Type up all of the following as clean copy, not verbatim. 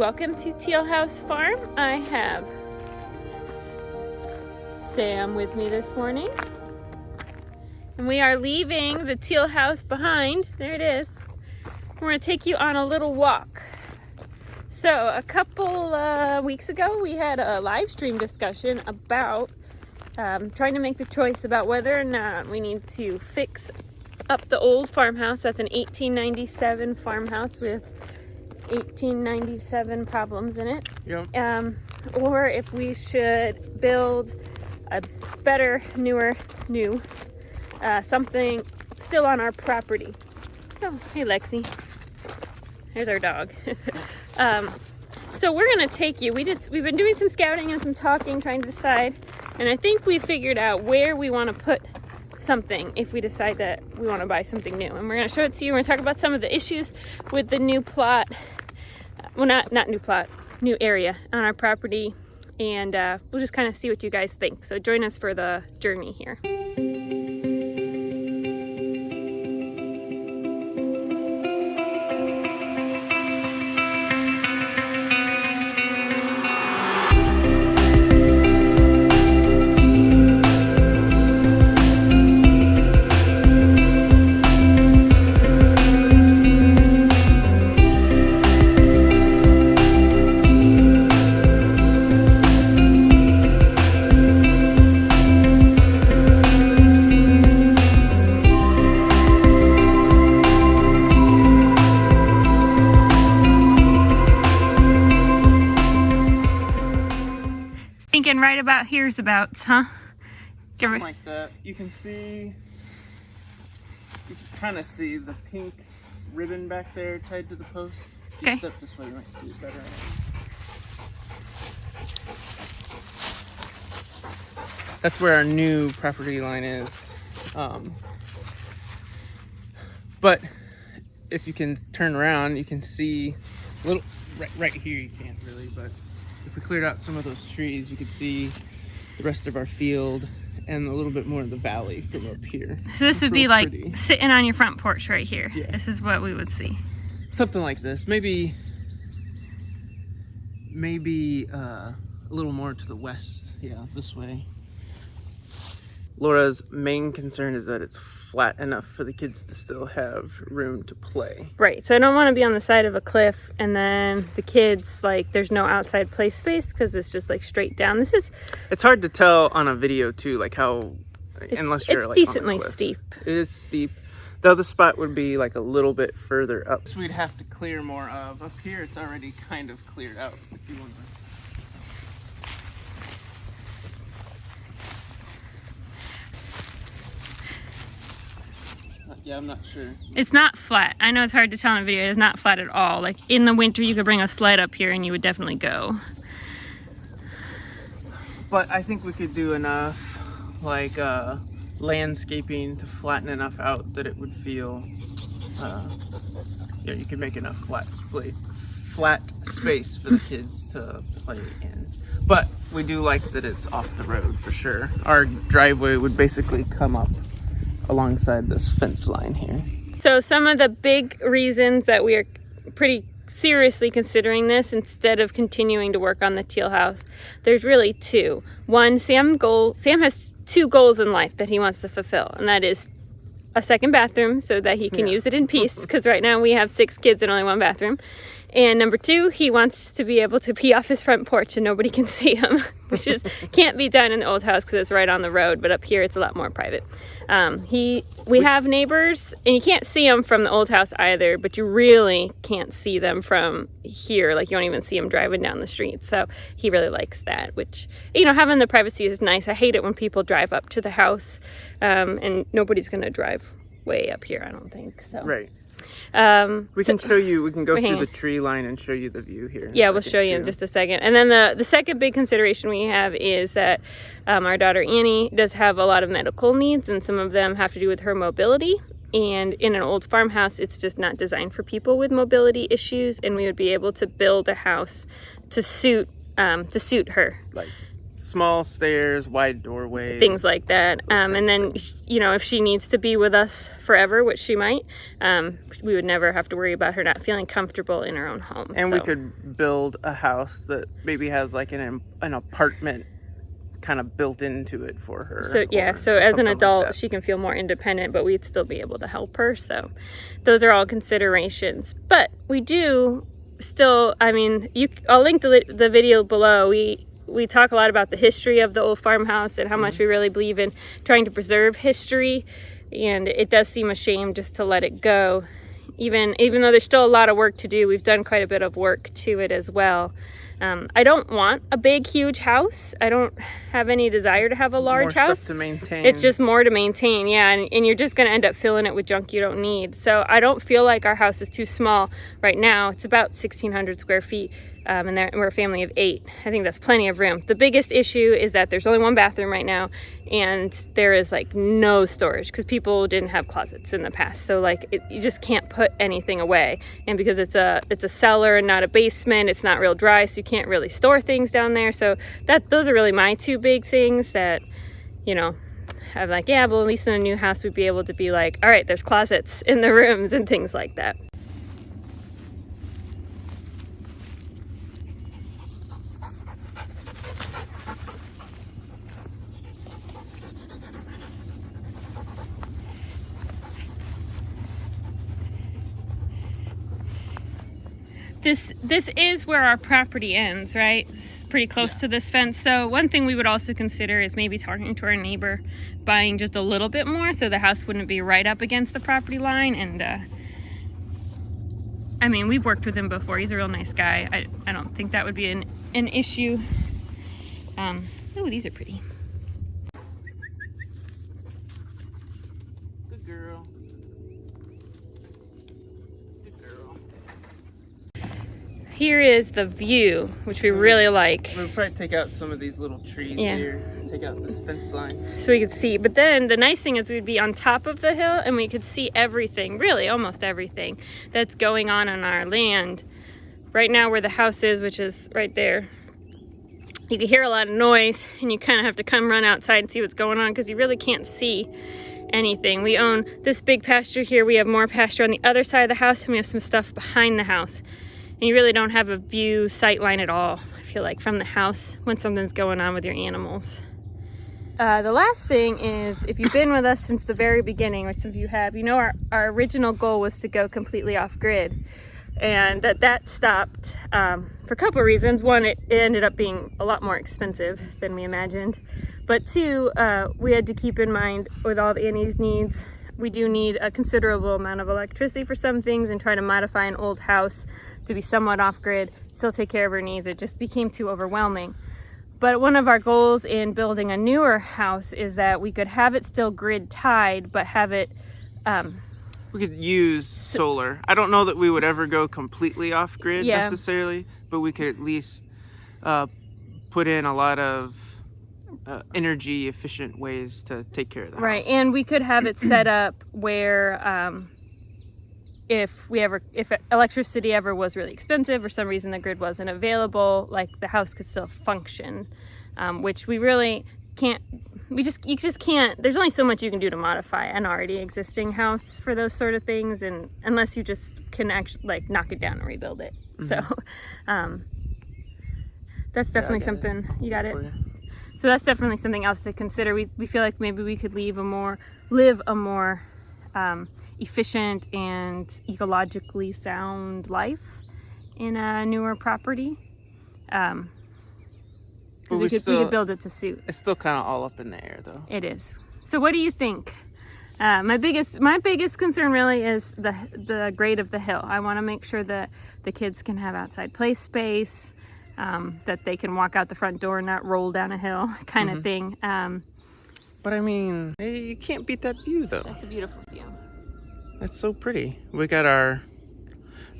welcome to Teal House Farm. I have Sam with me this morning. And we are leaving the teal house behind. There it is. We're going to take you on a little walk. So a couple weeks ago we had a live stream discussion about trying to make the choice about whether or not we need to fix up the old farmhouse. That's an 1897 farmhouse with 1897 problems in it. Yep. Or if we should build a better, newer, something still on our property. Oh, hey Lexi. There's our dog. So we're gonna take you. We've been doing some scouting and some talking, trying to decide, and I think we figured out where we want to put something if we decide that we want to buy something new. And we're gonna show it to you. We're gonna talk about some of the issues with the new plot. Well, not new plot, new area on our property, and we'll just kind of see what you guys think. So join us for the journey here. Thinking right about here's abouts, huh? Something like that. You can kind of see the pink ribbon back there tied to the post. If you step this way, you might see it better. That's where our new property line is. But if you can turn around, you can see a little right here. You can't really, but if we cleared out some of those trees, you could see the rest of our field and a little bit more of the valley from up here. So this would be like sitting on your front porch right here. Yeah. This is what we would see. Something like this. Maybe a little more to the west. Yeah, this way. Laura's main concern is that it's flat enough for the kids to still have room to play. Right, so I don't want to be on the side of a cliff and then the kids, like, there's no outside play space because it's just like straight down. It's hard to tell on a video too, like how, unless you're like decently on a cliff. Steep. It is steep. The other spot would be like a little bit further up. So we'd have to clear more of. Up here it's already kind of cleared out if you want to. Yeah, I'm not sure. It's not flat. I know it's hard to tell in a video. It is not flat at all. Like in the winter, you could bring a sled up here and you would definitely go. But I think we could do enough like landscaping to flatten enough out that it would feel, you could make enough flat space for the kids to play in. But we do like that it's off the road for sure. Our driveway would basically come up alongside this fence line here. So some of the big reasons that we are pretty seriously considering this instead of continuing to work on the teal house, there's really two. One, Sam has two goals in life that he wants to fulfill, and that is a second bathroom so that he can use it in peace, because right now we have 6 kids and only 1 bathroom. And number 2, he wants to be able to pee off his front porch and nobody can see him, which can't be done in the old house because it's right on the road, but up here it's a lot more private. We have neighbors, and you can't see them from the old house either, but you really can't see them from here. Like, you don't even see them driving down the street. So he really likes that, which, having the privacy is nice. I hate it when people drive up to the house, and nobody's going to drive way up here, I don't think. So. Right. We can go through the tree line and show you the view here. Yeah, we'll show you in just a second. And then the second big consideration we have is that our daughter Annie does have a lot of medical needs, and some of them have to do with her mobility. And in an old farmhouse, it's just not designed for people with mobility issues, and we would be able to build a house to suit her. small stairs, wide doorways, things like that. And then, you know, if she needs to be with us forever, which she might, we would never have to worry about her not feeling comfortable in her own home. And we could build a house that maybe has like an apartment kind of built into it for her. So yeah, so as an adult, she can feel more independent, but we'd still be able to help her. So those are all considerations. But we do still, I mean, I'll link the video below. We talk a lot about the history of the old farmhouse and how much we really believe in trying to preserve history. And it does seem a shame just to let it go. Even though there's still a lot of work to do, we've done quite a bit of work to it as well. I don't want a big, huge house. I don't have any desire to have a large house. Stuff to maintain. It's just more to maintain, yeah, and you're just going to end up filling it with junk you don't need. So I don't feel like our house is too small right now. It's about 1,600 square feet, and we're a family of 8. I think that's plenty of room. The biggest issue is that there's only one bathroom right now, and there is like no storage because people didn't have closets in the past. So like you just can't put anything away, and because it's a cellar and not a basement, it's not real dry, so you can't really store things down there. So those are really my two big things that, you know, I'm like, yeah, well, at least in a new house we'd be able to be like, all right, there's closets in the rooms and things like that. This is where our property ends, right? It's pretty close to this fence. So one thing we would also consider is maybe talking to our neighbor, buying just a little bit more so the house wouldn't be right up against the property line. And I mean, we've worked with him before. He's a real nice guy. I don't think that would be an issue. Oh, these are pretty. Good girl. Good girl. Here is the view, which we really like. We'll probably take out some of these little trees here. Take out this fence line. So we could see. But then the nice thing is we'd be on top of the hill and we could see everything, really almost everything that's going on our land. Right now where the house is, which is right there, you can hear a lot of noise and you kind of have to come run outside and see what's going on because you really can't see anything. We own this big pasture here. We have more pasture on the other side of the house, and we have some stuff behind the house. And you really don't have a view sight line at all, I feel like, from the house when something's going on with your animals. The last thing is, if you've been with us since the very beginning, which some of you have, you know our original goal was to go completely off-grid. And that stopped for a couple of reasons. One, it ended up being a lot more expensive than we imagined. But two, we had to keep in mind with all Annie's needs, we do need a considerable amount of electricity for some things, and try to modify an old house to be somewhat off-grid, still take care of her needs. It just became too overwhelming. But one of our goals in building a newer house is that we could have it still grid tied, but have it we could use solar. I don't know that we would ever go completely off grid necessarily, but we could at least put in a lot of energy efficient ways to take care of the house. Right, and we could have it set up where if electricity ever was really expensive, or some reason the grid wasn't available, like the house could still function, which we really can't. You just can't. There's only so much you can do to modify an already existing house for those sort of things, and unless you just can actually like knock it down and rebuild it. So that's definitely something. You got it. So that's definitely something else to consider. We feel like maybe we could live a more efficient and ecologically sound life in a newer property. We could build it to suit. It's still kind of all up in the air, though. It is. So what do you think? My biggest concern really is the grade of the hill. I want to make sure that the kids can have outside play space, that they can walk out the front door and not roll down a hill kind of thing. But I mean, you can't beat that view, though. That's a beautiful view. That's so pretty. We got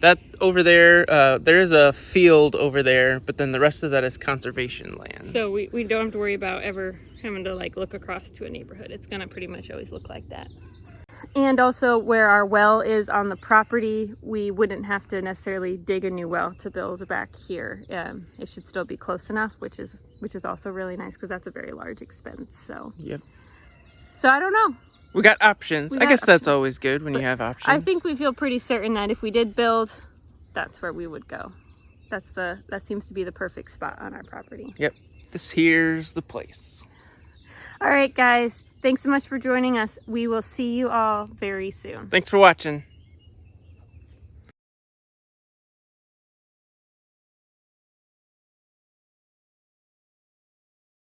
that over there, there's a field over there, but then the rest of that is conservation land. So we don't have to worry about ever having to like look across to a neighborhood. It's gonna pretty much always look like that. And also where our well is on the property, we wouldn't have to necessarily dig a new well to build back here. It should still be close enough, which is also really nice because that's a very large expense. So Yep. So I don't know. We got options. I guess that's always good when you have options. I think we feel pretty certain that if we did build, that's where we would go. That seems to be the perfect spot on our property. Yep. Here's the place. All right, guys. Thanks so much for joining us. We will see you all very soon. Thanks for watching.